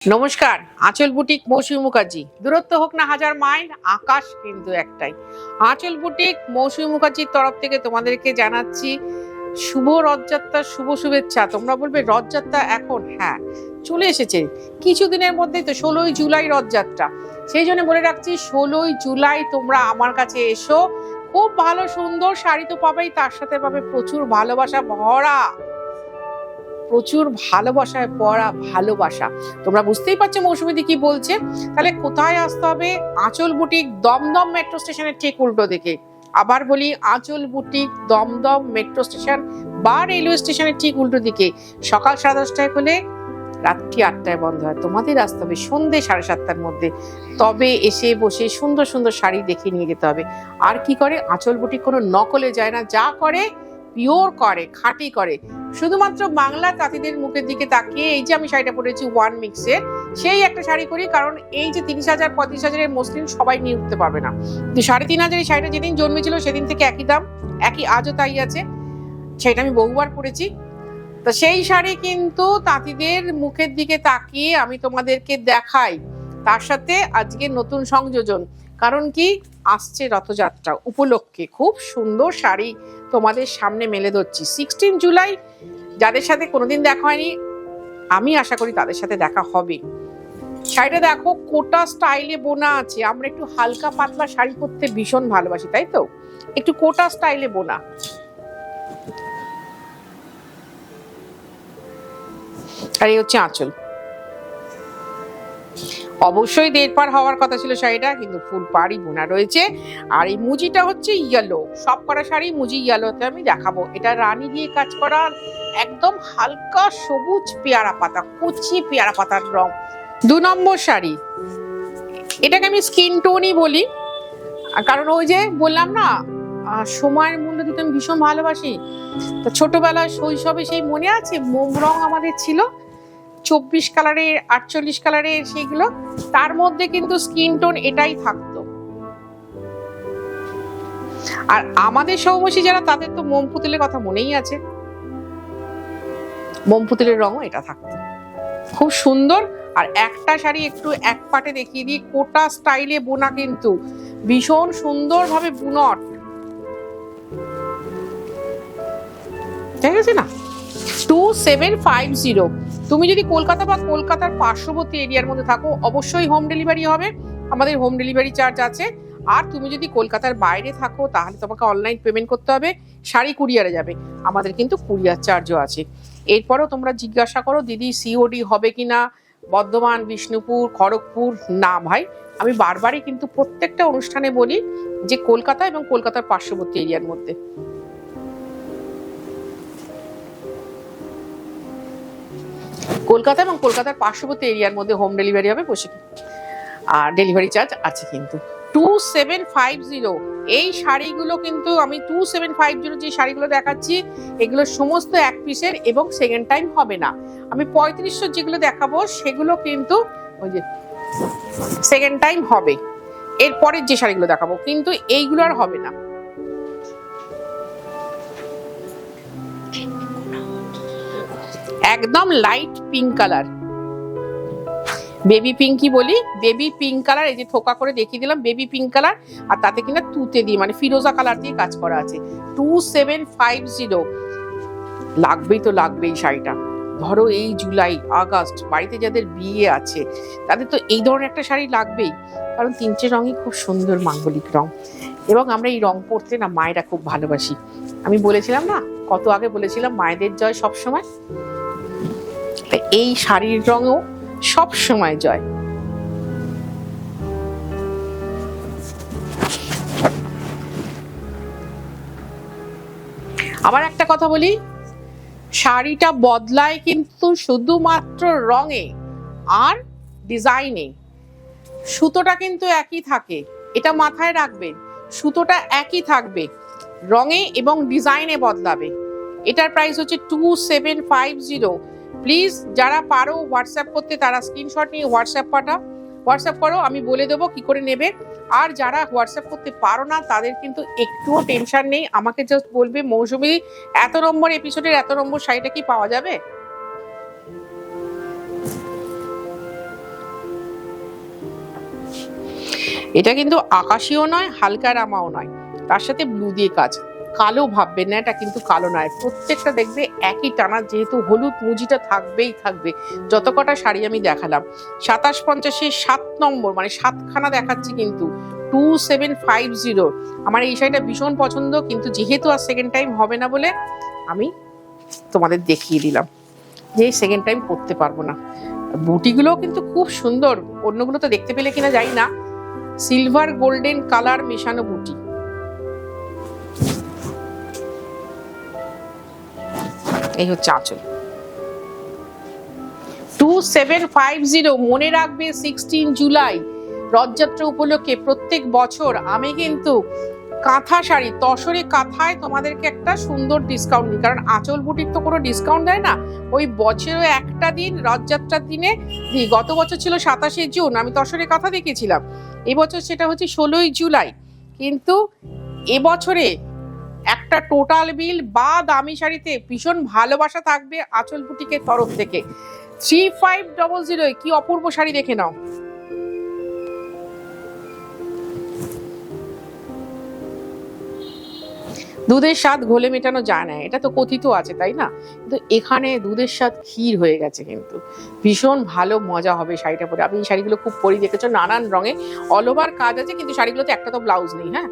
নমস্কার, আঁচল বুটিক মৌসুমী মুখার্জি। দূরত্ব হোক না হাজার মাইল, আকাশ কিন্তু একটাই। আঁচল বুটিক মৌসুমী মুখার্জির তরফ থেকে তোমাদেরকে জানাচ্ছি শুভ রথযাত্রার শুভ শুভেচ্ছা। তোমরা বলবে রথযাত্রা এখন? হ্যাঁ, চলে এসেছে কিছুদিনের মধ্যেই তো 16ই জুলাই রথযাত্রা। সেই জন্য বলে রাখছি 16ই জুলাই তোমরা আমার কাছে এসো। খুব ভালো সুন্দর শাড়ি তো পাবেই, তার সাথে পাবে প্রচুর ভালোবাসা ভরা, প্রচুর ভালোবাসায় পড়া ভালোবাসা। তোমরা বুঝতেই পারছো মৌসুমীদি কি বলছে। তাহলে কোথায় আসতে হবে? আঁচল বুটিক, দমদম মেট্রো স্টেশনের ঠিক উল্টো দিকে। আবার বলি, আঁচল বুটিক দমদম মেট্রো স্টেশন বা রেলওয়ে স্টেশনের ঠিক উল্টো দিকে। সকাল 10:30টায় খুলে রাত্রি 8টায় বন্ধ হয়। তোমাদের আসতে হবে সন্ধ্যে 7:30টার মধ্যে। তবে এসে বসে সুন্দর সুন্দর শাড়ি দেখে নিয়ে যেতে হবে। আর কি করে আঁচল বুটিক কোনো নকলে যায় না, যা করে পিওর করে, খাঁটি করে। শুধুমাত্র বাংলা তাঁতিদের মুখের দিকে তাকিয়ে এই যে আমি শাড়িটা পরেছি ওয়ান মিক্সের, সেই একটা শাড়ি করি। কারণ এই যে 30,000 35,000-এর মসলিন সবাই নিয়ে উঠতে পারবে না। 3,500 এই শাড়িটা যেদিন জন্মেছিল সেদিন থেকে একই দাম, একই আজও তাই আছে। সেটা আমি বহুবার পরেছি। তো সেই শাড়ি কিন্তু তাঁতিদের মুখের দিকে তাকিয়ে আমি তোমাদেরকে দেখাই। তার সাথে আজকে নতুন সংযোজন, কারণ কি আসছে রথযাত্রা উপলক্ষে খুব সুন্দর শাড়ি তোমাদের সামনে মেলে ধরছি। 16 জুলাই যাদের সাথে কোনোদিন দেখা হয়নি, আমি আশা করি তাদের সাথে দেখা হবে। শাড়িটা দেখো, কোটা স্টাইলে বোনা আছে। আমরা একটু হালকা পাতলা শাড়ি পরতে ভীষণ ভালোবাসি, তাই তো? একটু কোটা স্টাইলে বোনা। আর এই হচ্ছে আঁচল। অবশ্যই 1.5 পার হওয়ার কথা ছিল শাড়িটা, কিন্তু ফুল পাড়ই বোনা রয়েছে। আর এই মুজিটা হচ্ছে ইয়েলো। সব করা শাড়ি মুজি ইয়েলোতে আমি দেখাবো। এটা রানী দিয়ে কাজ করা, একদম হালকা সবুজ পেয়ারা পাতা, কুচি পেয়ারা পাতার রং। 2 নম্বর শাড়ি, এটাকে আমি স্কিন টোনই বলি। কারণ ওই যে বললাম না, সময়ের মূল্য দিতে আমি ভীষণ ভালোবাসি। তো ছোটবেলায় শৈশবে সেই মনে আছে মোম রং আমাদের ছিল 24 কালারের 48 কালারের, সেইগুলো তার মধ্যে কিন্তু স্কিন টোন এটাই থাকতো। আর আমাদের সমবয়সী যারা, তাদের তো মোম পুতুলের কথা মনেই আছে। মোম পুতুলের রঙও এটা থাকতো, খুব সুন্দর। আর একটা শাড়ি একটু এক পাটে দেখিয়ে দিই, কোটা স্টাইলে বোনা, কিন্তু ভীষণ সুন্দর ভাবে বুনট, ঠিক আছে না? 2750। তুমি যদি কলকাতা বা কলকাতার পার্শ্ববর্তী এরিয়ার মধ্যে থাকো, অবশ্যই হোম ডেলিভারি হবে। আমাদের হোম ডেলিভারি চার্জ আছে। আর তুমি যদি কলকাতার বাইরে থাকো, তাহলে তোমাকে অনলাইন পেমেন্ট করতে হবে, শাড়ি কুরিয়ারে যাবে। আমাদের কিন্তু কুরিয়ার চার্জও আছে। এরপরও তোমরা জিজ্ঞাসা করো দিদি সিওডি হবে কিনা, বর্ধমান, বিষ্ণুপুর, খড়গপুর। না ভাই, আমি বারবারই কিন্তু প্রত্যেকটা অনুষ্ঠানে বলি যে কলকাতা এবং কলকাতার পার্শ্ববর্তী এরিয়ার মধ্যে। কলকাতা এবং কলকাতার পার্শ্ববর্তী এরিয়ার মধ্যে হোম ডেলিভারি হবে, বসে। আর ডেলিভারি চার্জ আছে কিন্তু। 2750। এই শাড়িগুলো কিন্তু আমি 2750 যে শাড়িগুলো দেখাচ্ছি, এগুলো সমস্ত এক পিসের এবং সেকেন্ড টাইম হবে না। আমি 3500 যেগুলো দেখাবো সেগুলো কিন্তু ওই যে সেকেন্ড টাইম হবে। এরপরের যে শাড়িগুলো দেখাবো কিন্তু এইগুলো আর হবে না। একদম লাইট পিঙ্ক কালার, বেবি পিঙ্কই বলি, বেবি পিঙ্ক কালার। এই যে থোকা করে দেখিয়ে দিলাম, বেবি পিঙ্ক কালার। আর তাতে কিনা তুতে দিয়ে, মানে ফিরোজা কালার দিয়ে কাজ করা আছে। 2750 লাগবেই তো লাগবেই শাড়িটা। ধরো এই জুলাই আগস্ট বাড়িতে যাদের বিয়ে আছে, তাদের তো এই ধরনের একটা শাড়ি লাগবেই। কারণ 3টে রঙই খুব সুন্দর মাঙ্গলিক রং, এবং আমরা এই রং পরতে না মায়েরা খুব ভালোবাসি। আমি বলেছিলাম না, কত আগে বলেছিলাম মায়েদের জয় সব সময়। এই শাড়ির রঙও সব সময় জয়। আবার একটা কথা বলি, শাড়িটা বদলায় কিন্তু শুধুমাত্র রঙে আর ডিজাইনে। সুতোটা কিন্তু একই থাকে, এটা মাথায় রাখবেন। সুতোটা একই থাকবে, রঙে এবং ডিজাইনে বদলাবে। এটার প্রাইস হচ্ছে 2750। প্লিজ যারা পারো হোয়াটসঅ্যাপ করতে, তারা স্ক্রিনশট নিয়ে হোয়াটসঅ্যাপ করো, আমি বলে দেবো কি করে নেবে। আর যারা হোয়াটসঅ্যাপ করতে পারো না, তাদের কিন্তু একটুও টেনশন নেই। আমাকে জাস্ট বলবে মৌসুমী এত নম্বর এপিসোডের এত নম্বর শাড়িটা কি পাওয়া যাবে। এটা কিন্তু আকাশিও নয়, হালকা রামাও নয়, তার সাথে ব্লু দিয়ে কাজ। কালো ভাববেন না, এটা কিন্তু কালো নয়, প্রত্যেকটা দেখবে একই টানা, যেহেতু হলুদ মুজিটা থাকবেই থাকবে। যত কটা শাড়ি আমি দেখালাম 2750 7 নম্বর, মানে 7খানা দেখাচ্ছি কিন্তু 2750। আমার এই শাড়িটা ভীষণ পছন্দ, কিন্তু যেহেতু আর সেকেন্ড টাইম হবে না বলে আমি তোমাদের দেখিয়ে দিলাম যে সেকেন্ড টাইম করতে পারবো না। বুটিগুলোও কিন্তু খুব সুন্দর, অন্যগুলো তো দেখতে পেলে কিনা জানি না। সিলভার গোল্ডেন কালার মেশানো বুটি। এই হচ্ছে আঁচল। 2750। মনে রাখবে 16 জুলাই রথযাত্রা উপলক্ষে প্রত্যেক বছর আমি কিন্তু কাঁথা শাড়ি, তসরে কাঁথায় তোমাদেরকে একটা সুন্দর ডিসকাউন্ট দিই, কারণ আঁচল বুটিক তো কোনো ডিসকাউন্ট দেয় না, ওই বছরে একটা দিন রথযাত্রার দিনে দিই। গত বছর ছিল 27শে জুন, আমি তসরে কাঁথা দেখেছিলাম। এবছর সেটা হচ্ছে 16ই জুলাই। কিন্তু এবছরে একটা টোটাল বিল বা দামি শাড়িতে ভীষণ ভালোবাসা থাকবে আঁচল বুটিকের তরফ থেকে। 3500 কি অপূর্ব শাড়ি, দেখে নাও। দুধের স্বাদ ঘোলে মেটানো যায় না, এটা তো কথিত আছে, তাই না? কিন্তু এখানে দুধের স্বাদ ক্ষীর হয়ে গেছে। কিন্তু ভীষণ ভালো মজা হবে শাড়িটা পরে। আমি এই শাড়িগুলো খুব পরি, দেখেছো, নানান রঙে অল ওভার কাজ আছে, কিন্তু শাড়িগুলোতে একটা তো ব্লাউজ নেই। হ্যাঁ,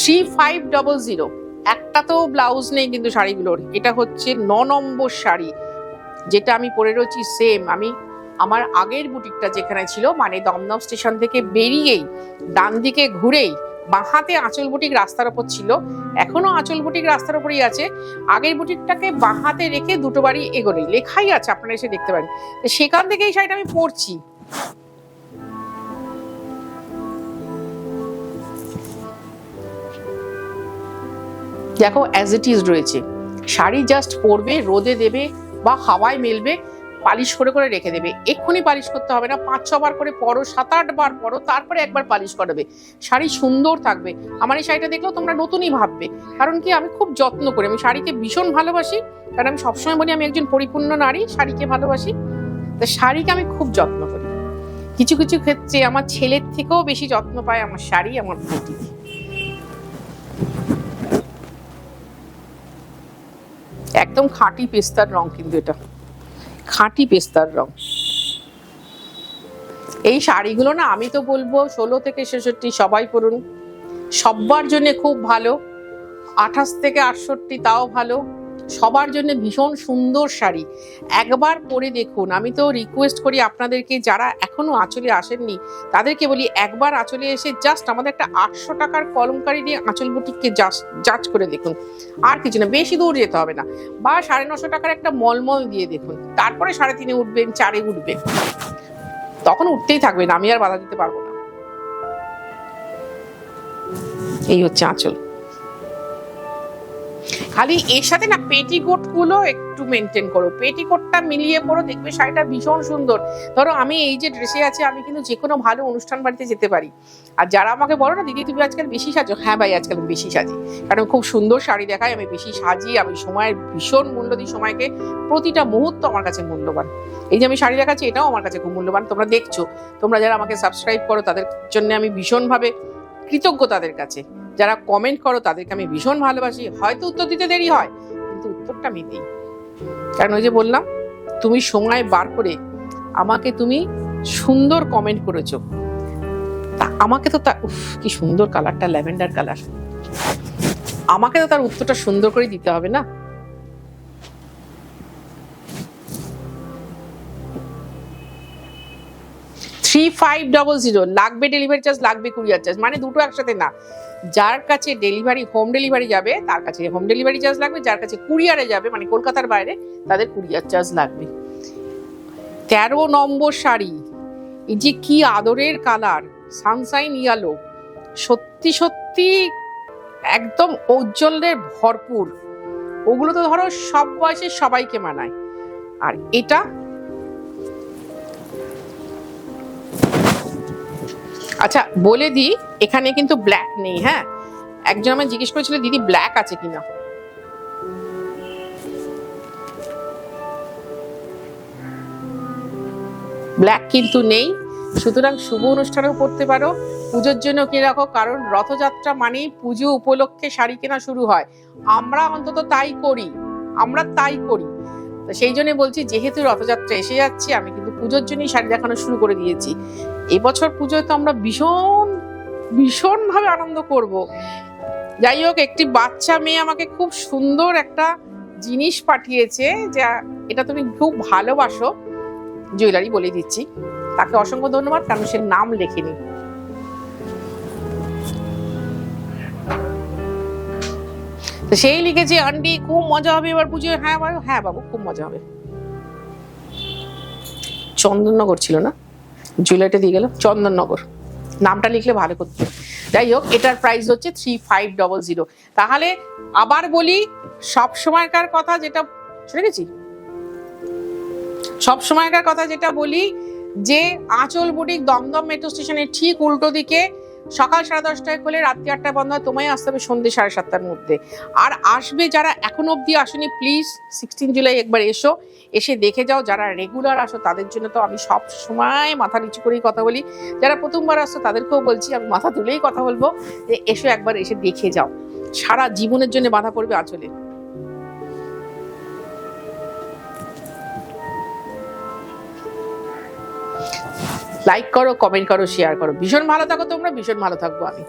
3500, একটা তো ব্লাউজ নেই কিন্তু শাড়িগুলোর। এটা হচ্ছে 9 নম্বর শাড়ি, যেটা আমি পরে রয়েছি সেম। আমি আমার আগের বুটিকটা যেখানে ছিল, মানে দমদম স্টেশন থেকে বেরিয়েই ডান দিকে ঘুরেই বাঁহাতে আঁচল বুটিক রাস্তার ওপর ছিল, এখনো আঁচল বুটিক রাস্তার ওপরই আছে। আগের বুটিকটাকে বাঁহাতে রেখে দুটো বাড়ি এগোলেই, লেখাই আছে, আপনারা এসে দেখতে পারেন। সেখান থেকে এই শাড়িটা আমি পরছি। দেখো অ্যাজ ইট ইজ রয়েছে। শাড়ি জাস্ট পরবে, রোদে দেবে বা হাওয়ায় মেলবে, পালিশ করে করে রেখে দেবে। এক্ষুনি পালিশ করতে হবে না, 5-6 বার করে পরো, 7-8 বার পরো, তারপরে একবার পালিশ করাবে, শাড়ি সুন্দর থাকবে। আমার এই শাড়িটা দেখলেও তোমরা নতুনই ভাববে, কারণ কি আমি খুব যত্ন করি, আমি শাড়িকে ভীষণ ভালোবাসি। কারণ আমি সবসময় বলি আমি একজন পরিপূর্ণ নারী, শাড়িকে ভালোবাসি। তো শাড়িকে আমি খুব যত্ন করি। কিছু কিছু ক্ষেত্রে আমার ছেলের থেকেও বেশি যত্ন পায় আমার শাড়ি, আমার বুটি। একদম খাঁটি পেস্তার রং, কিন্তু এটা খাঁটি পেস্তার রং। এই শাড়িগুলো না, আমি তো বলবো 16 থেকে 66 সবাই পরুন, সবার জন্য খুব ভালো। 28 থেকে 68 তাও ভালো, সবার জন্য ভীষণ সুন্দর শাড়ি। একবার পরে দেখুন। আমি তো রিকোয়েস্ট করি আপনাদেরকে, যারা এখনো আঁচলে আসেননি তাদেরকে বলি, একবার আঁচলে এসে জাস্ট আমাদের একটা 800 টাকার কলমকারি দিয়ে আঁচল বুটিককে জাজ করে দেখুন। আর কিছু না, বেশি দূর যেতে হবে না। বা 950 টাকার একটা মলমল দিয়ে দেখুন, তারপরে 3.5 উঠবেন, 4 উঠবেন, তখন উঠতেই থাকবেন, আমি আর বাধা দিতে পারবো না। এই হচ্ছে আঁচল। খালি এর সাথে না পেটিকোট গুলো একটু মেনটেন করো, পেটিকোটটা মিলিয়ে পরো, দেখবে শাড়িটা ভীষণ সুন্দর। ধরো আমি এই যে ড্রেসে আছি, আমি কিন্তু যে কোনো ভালো অনুষ্ঠান বাড়িতে যেতে পারি। আর যারা আমাকে বলো না, দিদি তুমি আজকাল বেশি সাজো, হ্যাঁ ভাই আজকাল আমি বেশি সাজি, কারণ খুব সুন্দর শাড়ি দেখায়, আমি বেশি সাজি, আমি সময়ের ভীষণ মূল্য দিই সময়কে। প্রতিটা মুহূর্ত আমার কাছে মূল্যবান। এই যে আমি শাড়ি দেখাচ্ছি, এটাও আমার কাছে খুব মূল্যবান। তোমরা দেখছো, তোমরা যারা আমাকে সাবস্ক্রাইব করো তাদের জন্য আমি ভীষণভাবে কৃতজ্ঞ। তাদের কাছে যারা কমেন্ট করো তাদেরকে আমি ভীষণ ভালোবাসি। হয়তো উত্তর দিতে দেরি হয়, কিন্তু উত্তরটা আমি দিই, কারণ ওই যে বললাম, তুমি সময় বার করে আমাকে তুমি সুন্দর কমেন্ট করেছো। তা আমাকে তো কি সুন্দর কালারটা, ল্যাভেন্ডার কালার, আমাকে তো তার উত্তরটা সুন্দর করে দিতে হবে না। $3500 লাগবে ডেলিভারি চার্জ, লাগবে কুরিয়ার চার্জ, মানে দুটো একসাথে না। যার কাছে ডেলিভারি, হোম ডেলিভারি যাবে তার কাছে হোম ডেলিভারি চার্জ লাগবে, যার কাছে কুরিয়ারে যাবে মানে কলকাতার বাইরে, তাদের কুরিয়ার চার্জ লাগবে। 13 নম্বর শাড়ি, এই যে কি আদরের কালার, সানশাইন ইয়েলো, সত্যি সত্যি একদম ঔজ্জ্বল্যের ভরপুর। ওগুলো তো ধরো সব বয়সের সবাইকে মানায়। আর এটা আচ্ছা বলে দিই, এখানে কিন্তু ব্ল্যাক নেই। হ্যাঁ, একজন আমায় জিজ্ঞেস করেছিল দিদি ব্ল্যাক আছে কিনা। ব্ল্যাক কিন্তু নেই, সুতরাং শুভ অনুষ্ঠানেও পরতে পারো, পুজোর জন্য কিনে রাখো, কারণ রথযাত্রা মানেই পুজো উপলক্ষে শাড়ি কেনা শুরু হয়। আমরা অন্তত তাই করি, তো সেই জন্য বলছি, যেহেতু রথযাত্রা এসে যাচ্ছে, আমি কিন্তু পুজোর জন্যই শাড়ি দেখানো শুরু করে দিয়েছি। এবছর পুজোয় তো আমরা ভীষণ ভাবে আনন্দ করব। যাই হোক, একটি বাচ্চা মেয়ে আমাকে খুব সুন্দর একটা জিনিস পাঠিয়েছে, যা এটা তুমি খুব ভালোবাসো, জুয়েলারি বলে দিচ্ছি। তাকে অসংখ্য ধন্যবাদ, কারণ সে নাম লেখেনি। সেই লিখেছে, আন্টি খুব মজা হবে এবার পুজোয়। হ্যাঁ বাবু, খুব মজা হবে। চন্দননগর ছিল না, জুয়েলারিটা দিয়ে গেল চন্দননগর, নামটা লিখলে ভালো করতে। যাই হোক, এটার প্রাইস হচ্ছে 3500। তাহলে আবার বলি, সব সময়কার কথা যেটা শুনে গেছি, সব সময়কার কথা যেটা বলি, যে আঁচল বুটিক দমদম মেট্রো স্টেশনের ঠিক উল্টো দিকে, সকাল 10:30টায় খোলে, রাত্রি 8টায় বন্ধ হয়। তোমায় আসতে হবে সন্ধ্যে 7:30টার মধ্যে। আর আসবে যারা এখন অব্দি আসেনি, প্লিজ 16 জুলাই একবার এসে দেখে যাও। যারা রেগুলার আসো তাদের জন্য তো আমি সব সময় মাথা নিচু করেই কথা বলি, যারা প্রথমবার আসছো তাদেরকেও বলছি, আমি মাথা তুলেই কথা বলবো, যে একবার এসে দেখে যাও। সারা জীবনের জন্য বাঁধা পড়বে আঁচলে। লাইক করো, কমেন্ট করো, শেয়ার করো। ভীষণ ভালো থাকো তোমরা, ভীষণ ভালো থাকবো আমি।